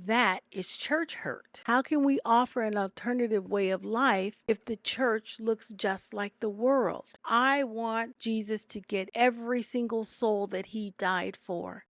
That is church hurt. How can we offer an alternative way of life if the church looks just like the world? I want Jesus to get every single soul that he died for.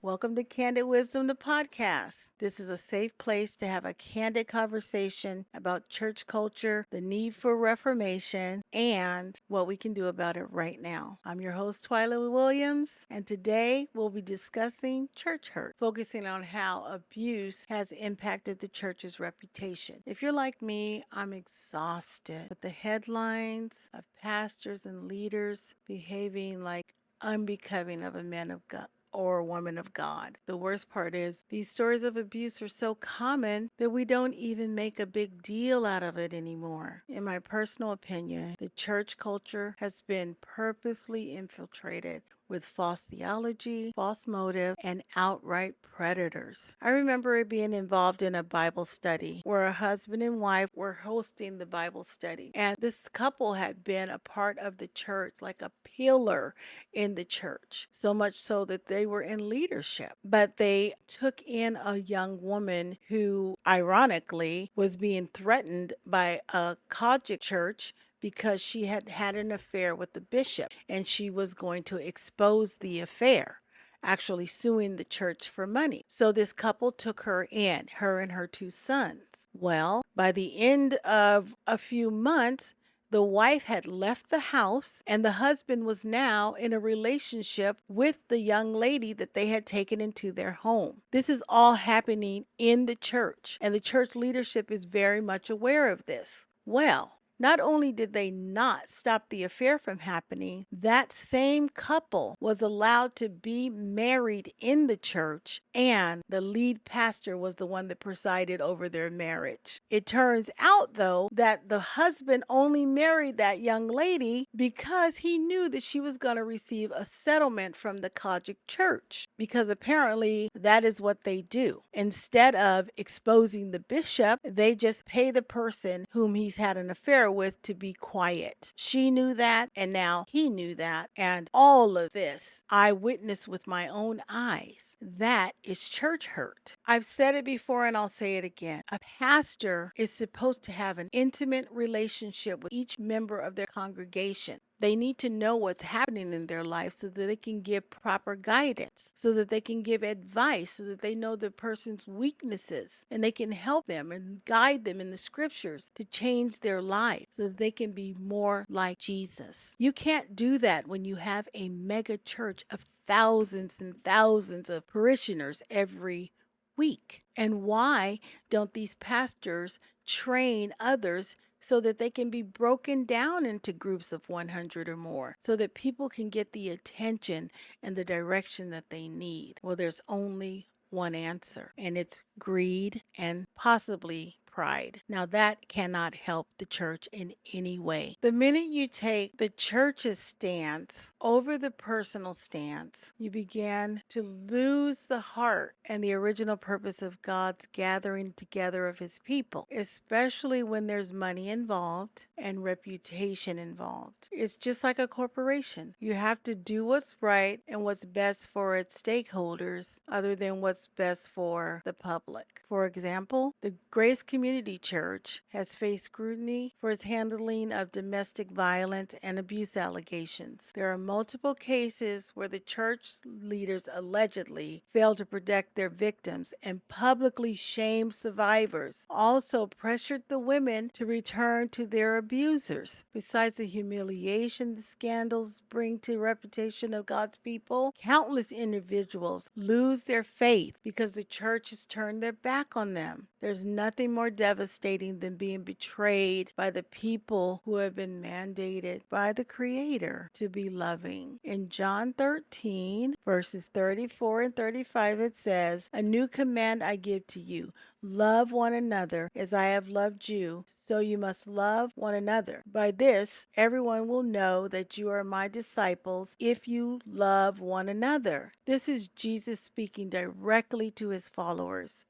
Welcome to Candid Wisdom, the podcast. This is a safe place to have a candid conversation about church culture, the need for reformation, and what we can do about it right now. I'm your host, Twila Williams, and today we'll be discussing church hurt, focusing on how abuse has impacted the church's reputation. If you're like me, I'm exhausted with the headlines of pastors and leaders behaving like unbecoming of a man of God or a woman of God. The worst part is these stories of abuse are so common that we don't even make a big deal out of it anymore. In my personal opinion, the church culture has been purposely infiltrated with false theology, false motive, and outright predators. I remember being involved in a Bible study where a husband and wife were hosting the Bible study. And this couple had been a part of the church, like a pillar in the church, so much so that they were in leadership. But they took in a young woman who, ironically, was being threatened by a Kojic church because she had had an affair with the bishop and she was going to expose the affair, actually suing the church for money. So this couple took her in, her and her two sons. Well, by the end of a few months, the wife had left the house and the husband was now in a relationship with the young lady that they had taken into their home. This is all happening in the church, and the church leadership is very much aware of this. Well, not only did they not stop the affair from happening, that same couple was allowed to be married in the church, and the lead pastor was the one that presided over their marriage. It turns out, though, that the husband only married that young lady because he knew that she was going to receive a settlement from the Kojic church, because apparently that is what they do. Instead of exposing the bishop, they just pay the person whom he's had an affair with to be quiet. She knew that, and now he knew that, and all of this I witnessed with my own eyes. That is church hurt. I've said it before and I'll say it again. A pastor is supposed to have an intimate relationship with each member of their congregation. They need to know what's happening in their life so that they can give proper guidance, so that they can give advice, so that they know the person's weaknesses and they can help them and guide them in the scriptures to change their life so that they can be more like Jesus. You can't do that when you have a mega church of thousands and thousands of parishioners every week. And why don't these pastors train others so that they can be broken down into groups of 100 or more, so that people can get the attention and the direction that they need? Well, there's only one answer, and it's greed and possibly pride. Now, that cannot help the church in any way. The minute you take the church's stance over the personal stance, you begin to lose the heart and the original purpose of God's gathering together of his people, especially when there's money involved and reputation involved. It's just like a corporation. You have to do what's right and what's best for its stakeholders other than what's best for the public. For example, the Grace Community Church has faced scrutiny for its handling of domestic violence and abuse allegations. There are multiple cases where the church leaders allegedly failed to protect their victims and publicly shamed survivors, also pressured the women to return to their abusers. Besides the humiliation the scandals bring to the reputation of God's people, countless individuals lose their faith because the church has turned their back on them. There's nothing more devastating than being betrayed by the people who have been mandated by the Creator to be loving. In John 13, verses 34 and 35, it says, "A new command I give to you, love one another as I have loved you, so you must love one another. By this, everyone will know that you are my disciples if you love one another." This is Jesus speaking directly to his followers,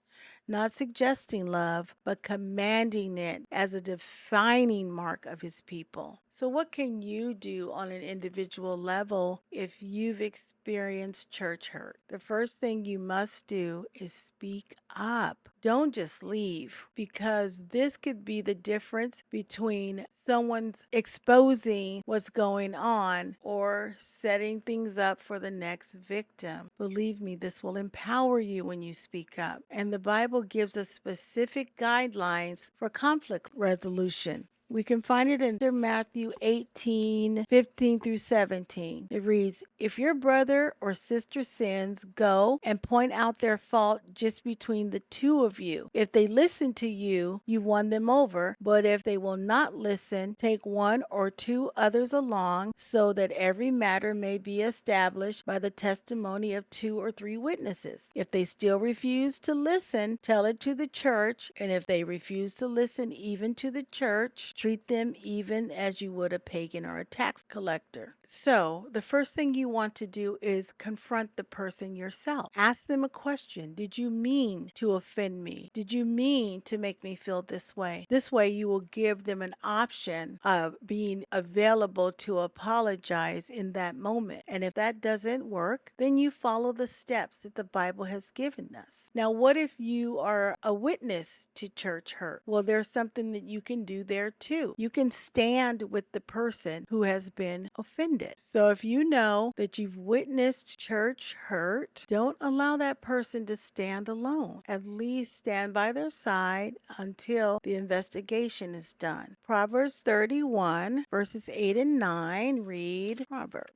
not suggesting love, but commanding it as a defining mark of his people. So, what can you do on an individual level if you've experienced church hurt? The first thing you must do is speak up. Don't just leave, because this could be the difference between someone's exposing what's going on or setting things up for the next victim. Believe me, this will empower you when you speak up. And the Bible gives us specific guidelines for conflict resolution. We can find it in Matthew 18:15 through 17. It reads, "If your brother or sister sins, go and point out their fault just between the two of you. If they listen to you, you won them over. But if they will not listen, take one or two others along, so that every matter may be established by the testimony of two or three witnesses. If they still refuse to listen, tell it to the church. And if they refuse to listen even to the church, treat them even as you would a pagan or a tax collector." So, the first thing you want to do is confront the person yourself. Ask them a question. Did you mean to offend me? Did you mean to make me feel this way? This way, you will give them an option of being available to apologize in that moment. And if that doesn't work, then you follow the steps that the Bible has given us. Now, what if you are a witness to church hurt? Well, there's something that you can do there too. You can stand with the person who has been offended. So if you know that you've witnessed church hurt, don't allow that person to stand alone. At least stand by their side until the investigation is done. Proverbs 31, verses 8 and 9 read, Proverbs.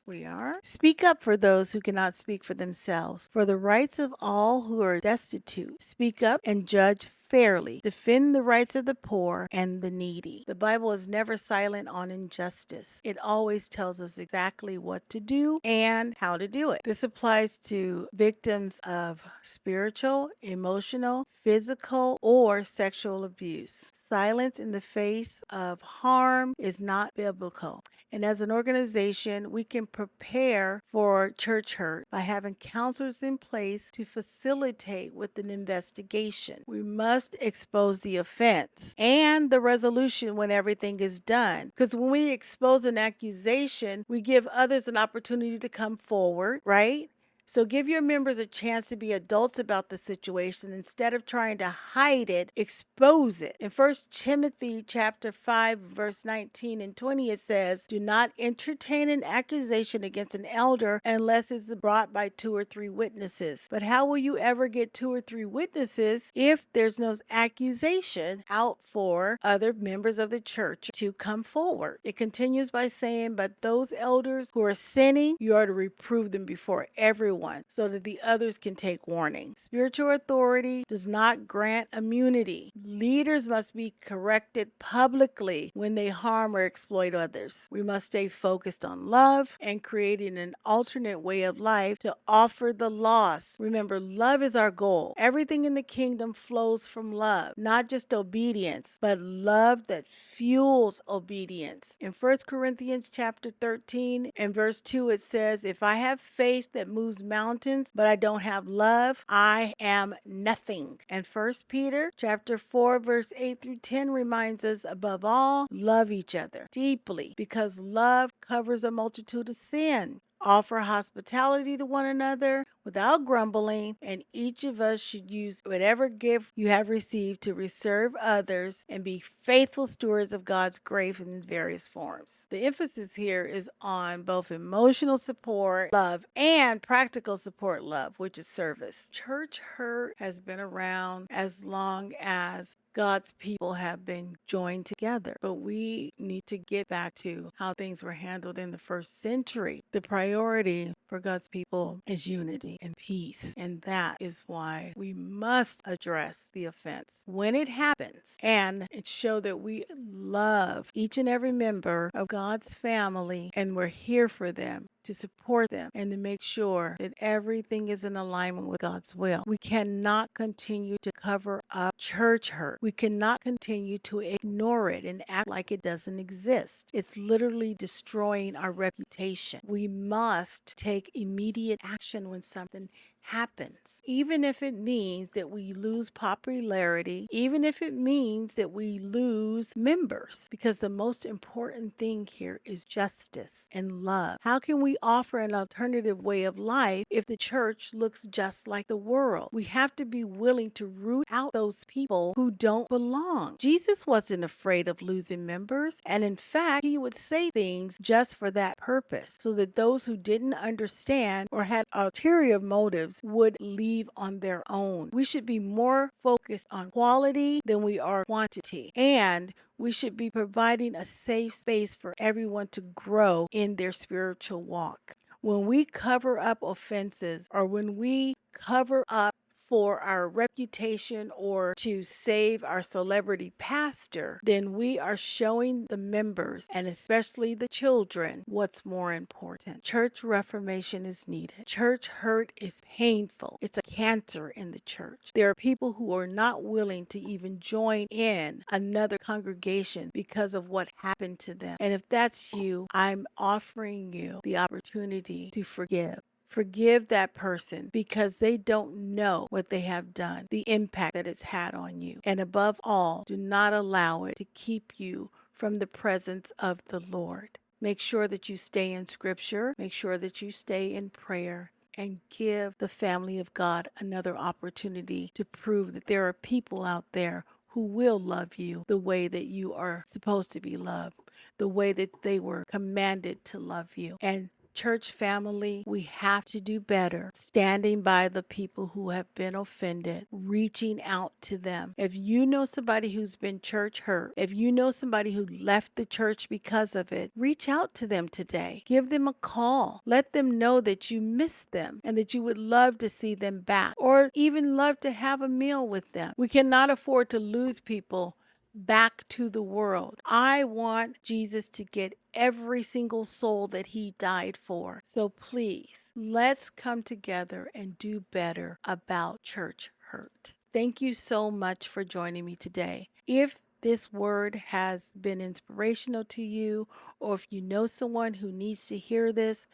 We are. "Speak up for those who cannot speak for themselves, for the rights of all who are destitute. Speak up and judge fairly. Defend the rights of the poor and the needy." The Bible is never silent on injustice. It always tells us exactly what to do and how to do it. This applies to victims of spiritual, emotional, physical, or sexual abuse. Silence in the face of harm is not biblical. And as an organization, we can prepare for church hurt by having counselors in place to facilitate with an investigation. We must expose the offense and the resolution when everything is done. Because when we expose an accusation, we give others an opportunity to come forward, right? So give your members a chance to be adults about the situation instead of trying to hide it, expose it. In 1 Timothy chapter 5 verse 19 and 20 it says, "Do not entertain an accusation against an elder unless it's brought by two or three witnesses." But how will you ever get two or three witnesses if there's no accusation out for other members of the church to come forward? It continues by saying, "But those elders who are sinning, you are to reprove them before everyone, so that the others can take warning." Spiritual authority does not grant immunity. Leaders must be corrected publicly when they harm or exploit others. We must stay focused on love and creating an alternate way of life to offer the lost. Remember, love is our goal. Everything in the kingdom flows from love, not just obedience, but love that fuels obedience. In 1 Corinthians chapter 13 and verse 2 it says, "If I have faith that moves mountains, but I don't have love, I am nothing." And 1 Peter chapter 4 verse 8 through 10 reminds us, above all, love each other deeply, because love covers a multitude of sin. Offer hospitality to one another without grumbling, and each of us should use whatever gift you have received to serve others and be faithful stewards of God's grace in various forms. The emphasis here is on both emotional support, love, and practical support, love, which is service. Church hurt has been around as long as God's people have been joined together. But we need to get back to how things were handled in the first century. The priority for God's people is unity and peace. And that is why we must address the offense when it happens and show that we love each and every member of God's family and we're here for them, to support them, and to make sure that everything is in alignment with God's will. We cannot continue to cover up church hurt. We cannot continue to ignore it and act like it doesn't exist. It's literally destroying our reputation. We must take immediate action when something happens, even if it means that we lose popularity, even if it means that we lose members, because the most important thing here is justice and love. How can we offer an alternative way of life if the church looks just like the world? We have to be willing to root out those people who don't belong. Jesus wasn't afraid of losing members, and in fact, he would say things just for that purpose, so that those who didn't understand or had ulterior motives would leave on their own. We should be more focused on quality than we are quantity, and we should be providing a safe space for everyone to grow in their spiritual walk. When we cover up offenses, or when we cover up for our reputation or to save our celebrity pastor, then we are showing the members, and especially the children, what's more important. Church reformation is needed. Church hurt is painful. It's a cancer in the church. There are people who are not willing to even join in another congregation because of what happened to them. And if that's you, I'm offering you the opportunity to forgive. Forgive that person, because they don't know what they have done, the impact that it's had on you. And above all, do not allow it to keep you from the presence of the Lord. Make sure that you stay in scripture, make sure that you stay in prayer, and give the family of God another opportunity to prove that there are people out there who will love you the way that you are supposed to be loved, the way that they were commanded to love you. And church family, we have to do better standing by the people who have been offended, reaching out to them. If you know somebody who's been church hurt, if you know somebody who left the church because of it, reach out to them today. Give them a call. Let them know that you miss them and that you would love to see them back, or even love to have a meal with them. We cannot afford to lose people back to the world. I want Jesus to get every single soul that he died for. So please, let's come together and do better about church hurt. Thank you so much for joining me today. If this word has been inspirational to you, or if you know someone who needs to hear this,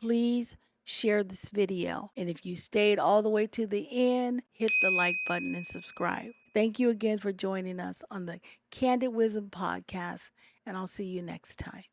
please share this video. And if you stayed all the way to the end, hit the like button and subscribe. Thank you again for joining us on the Candid Wisdom Podcast, and I'll see you next time.